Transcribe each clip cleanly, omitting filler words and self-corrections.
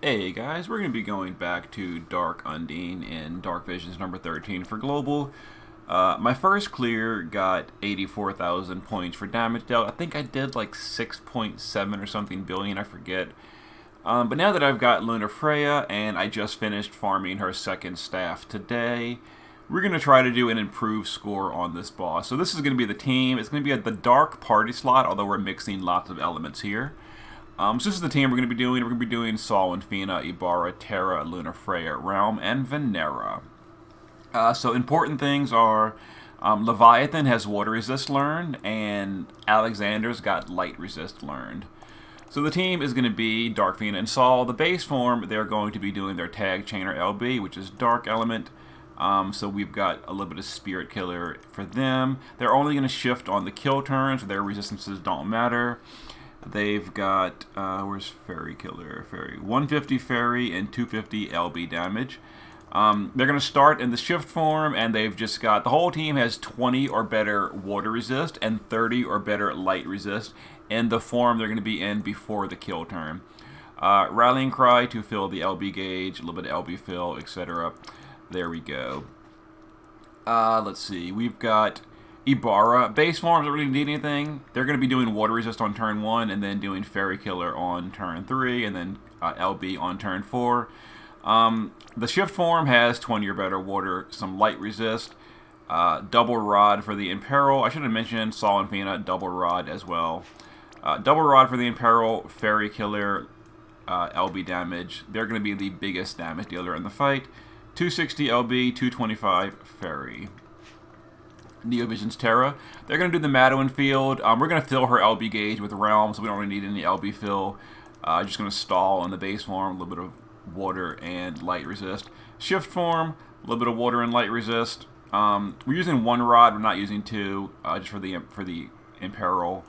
Hey guys, we're going to be going back to Dark Undine in Dark Visions number 13 for Global. My first clear got 84,000 points for damage dealt. I think I did like 6.7 or something billion, I forget. But now that I've got Luna Freya and I just finished farming her second staff today, we're going to try to do an improved score on this boss. So this is going to be the team. It's going to be at the Dark Party slot, although we're mixing lots of elements here. So this is the team we're going to be doing. We're going to be doing Sol and Fina, Ibarra, Terra, Luna Freya, Realm, and Venera. So important things are Leviathan has Water Resist learned, and Alexander's got Light Resist learned. So the team is going to be Dark Fina and Sol. The base form, they're going to be doing their Tag Chainer LB, which is Dark Element. So we've got a little bit of Spirit Killer for them. They're only going to shift on the kill turns. Their resistances don't matter. They've got, where's Fairy Killer? Fairy. 150 Fairy and 250 LB damage. They're going to start in the shift form, and they've just got, the whole team has 20 or better water resist and 30 or better light resist in the form they're going to be in before the kill turn. Rallying Cry to fill the LB gauge, a little bit of LB fill, etc. There we go. Let's see, we've got Ibarra. Base forms don't really need anything. They're going to be doing Water Resist on turn 1, and then doing Fairy Killer on turn 3, and then LB on turn 4. The shift form has 20 or better water, some light resist, double rod for the Imperil. I should have mentioned Sol and Fina, double rod as well. Double rod for the Imperil, Fairy Killer, LB damage. They're going to be the biggest damage dealer in the fight. 260 LB, 225 Fairy. Neovision's Terra. They're going to do the Madeline field. We're going to fill her LB gauge with Realm, so we don't really need any LB fill. Just going to stall in the base form, a little bit of water and light resist. Shift form, a little bit of water and light resist. We're using one rod, we're not using two, just for the Imperil,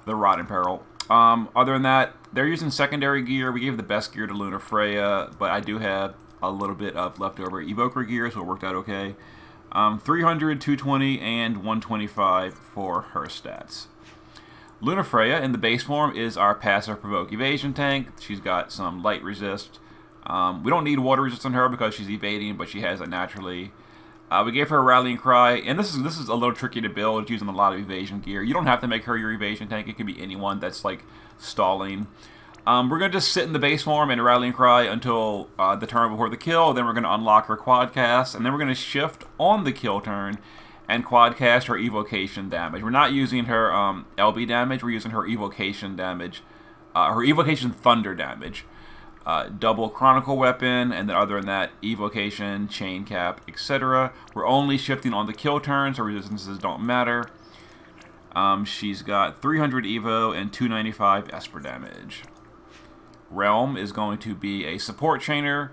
the Rod Imperil. Other than that, they're using secondary gear. We gave the best gear to Luna Freya, but I do have a little bit of leftover Evoker gear, so it worked out okay. 300, 220, and 125 for her stats. Luna Freya in the base form is our passive provoke evasion tank. She's got some light resist. We don't need water resist on her because she's evading, but she has it naturally. We gave her a Rallying Cry, and this is a little tricky to build. It's using a lot of evasion gear. You don't have to make her your evasion tank. It can be anyone that's like stalling. We're going to just sit in the base form and Rallying Cry until the turn before the kill. Then we're going to unlock her quad cast, and then we're going to shift on the kill turn and quad cast her evocation damage. We're not using her LB damage. We're using her evocation damage, her evocation thunder damage. Double chronicle weapon, and then other than that, evocation, chain cap, etc. We're only shifting on the kill turns. Her resistances don't matter. She's got 300 evo and 295 esper damage. Realm is going to be a support chainer,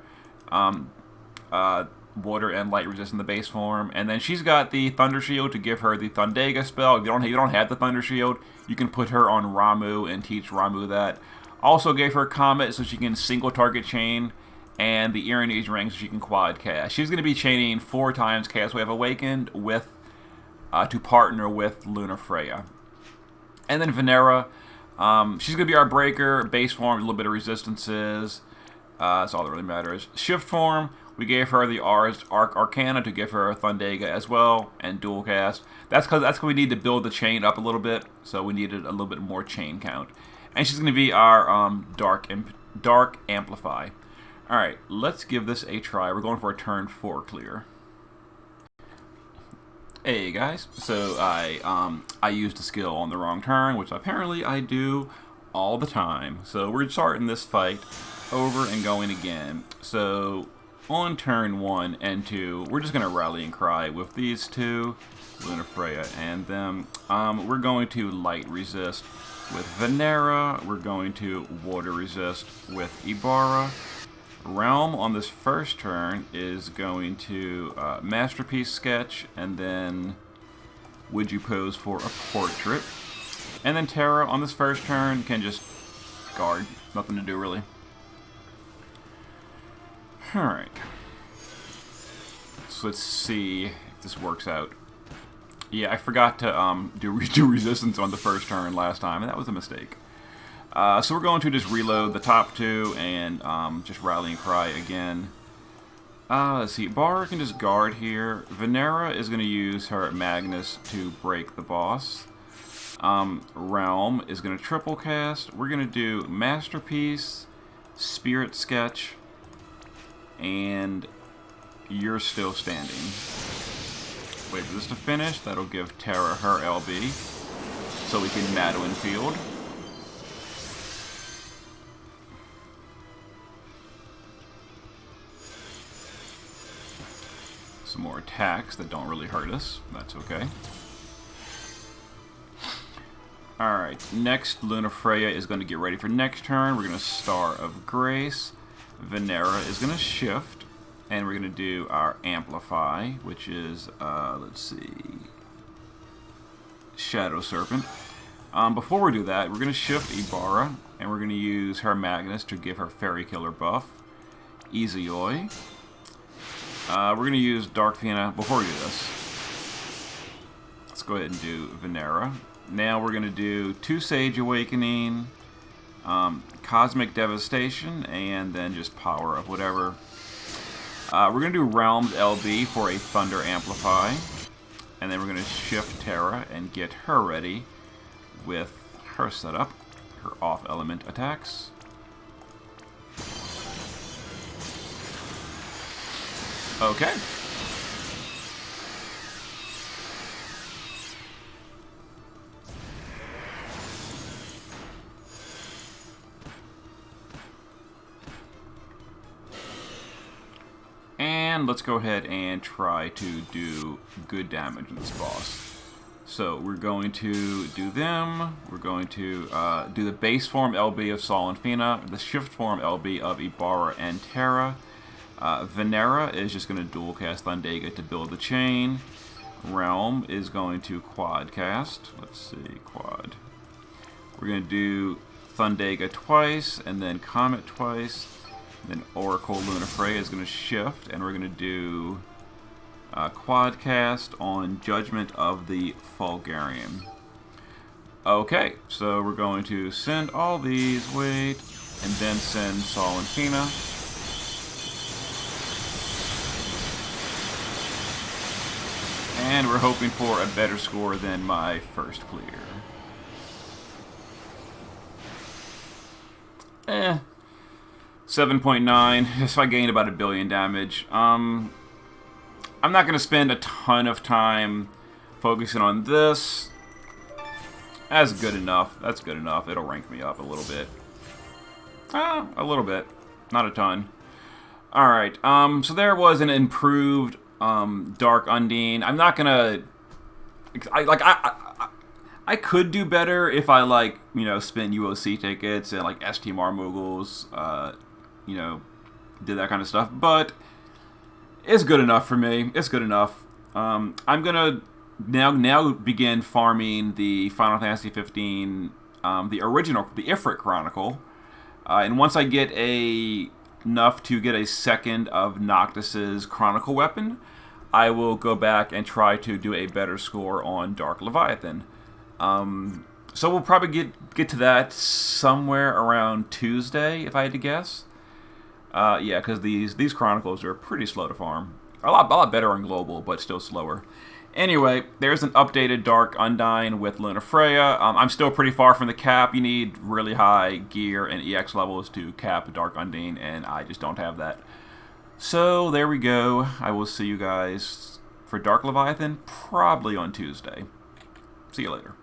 water and light resist in the base form, and then she's got the Thunder Shield to give her the Thundega spell. If you don't have the Thunder Shield, you can put her on Ramuh and teach Ramuh that. Also gave her Comet so she can single target chain, and the Irenaeus ring so she can quad cast. She's going to be chaining 4 times Chaos Wave Awakened with to partner with Luna Freya. And then Venera. She's going to be our breaker, base form, a little bit of resistances. That's all that really matters. Shift form, we gave her the Arc Arcana to give her a Thundega as well, and dual cast. That's because we need to build the chain up a little bit, so we needed a little bit more chain count. And she's going to be our Dark Amplify. Alright, let's give this a try. We're going for a turn 4 clear. Hey guys, so I used a skill on the wrong turn, which apparently I do all the time. So we're starting this fight over and going again. So on turn 1 and 2, we're just going to Rallying Cry with these two, Luna Freya and them. We're going to light resist with Venera. We're going to water resist with Ibarra. Realm on this first turn is going to Masterpiece Sketch, and then Would You Pose for a Portrait. And then Terra on this first turn can just guard. Nothing to do really. Alright. So let's see if this works out. Yeah, I forgot to do resistance on the first turn last time, and that was a mistake. So we're going to just reload the top two and just Rallying Cry again. Let's see, Bar can just guard here. Venera is going to use her Magnus to break the boss. Realm is going to triple cast. We're going to do Masterpiece, Spirit Sketch, and You're Still Standing. Wait for this to finish. That'll give Terra her LB. So we can Madeline Field. Some more attacks that don't really hurt us. That's okay. Alright, next Lunafreya is going to get ready for next turn. We're going to Star of Grace. Venera is going to shift. And we're going to do our Amplify, which is, let's see, Shadow Serpent. Before we do that, we're going to shift Ibarra. And we're going to use her Magnus to give her Fairy Killer buff. Easyoi. We're going to use Dark Fiena. Before we do this, let's go ahead and do Venera. Now we're going to do 2 Sage Awakening, Cosmic Devastation, and then just Power of whatever. We're going to do Realms LB for a Thunder Amplify. And then we're going to shift Terra and get her ready with her setup, her off-element attacks. Okay. And let's go ahead and try to do good damage to this boss. So we're going to do them. We're going to do the base form LB of Sol and Fina, the shift form LB of Ibarra and Terra. Venera is just going to dual cast Thundega to build the chain. Realm is going to quad cast. Let's see, quad. We're going to do Thundega twice, and then Comet twice. Then Oracle Lunafreya is going to shift, and we're going to do quad cast on Judgment of the Fulgarian. Okay, so we're going to send all these, wait, and then send Sol and Fina. And we're hoping for a better score than my first clear. 7.9, so I gained about 1 billion damage. I'm not going to spend a ton of time focusing on this. That's good enough. That's good enough. It'll rank me up a little bit. A little bit. Not a ton. Alright, so there was an improved Dark Undine. I'm not gonna... I could do better if I, like, you know, spent UOC tickets and, like, ST Marmoogles, you know, did that kind of stuff. But it's good enough for me. It's good enough. I'm gonna now begin farming the Final Fantasy 15, the original, the Ifrit Chronicle. And once I get enough to get a second of Noctis's Chronicle weapon, I will go back and try to do a better score on Dark Leviathan. So we'll probably get to that somewhere around Tuesday, if I had to guess. Yeah, because these Chronicles are pretty slow to farm. A lot better on Global, but still slower. Anyway, there's an updated Dark Undine with Lunafreya. I'm still pretty far from the cap. You need really high gear and EX levels to cap Dark Undine, and I just don't have that. So there we go. I will see you guys for Dark Leviathan probably on Tuesday. See you later.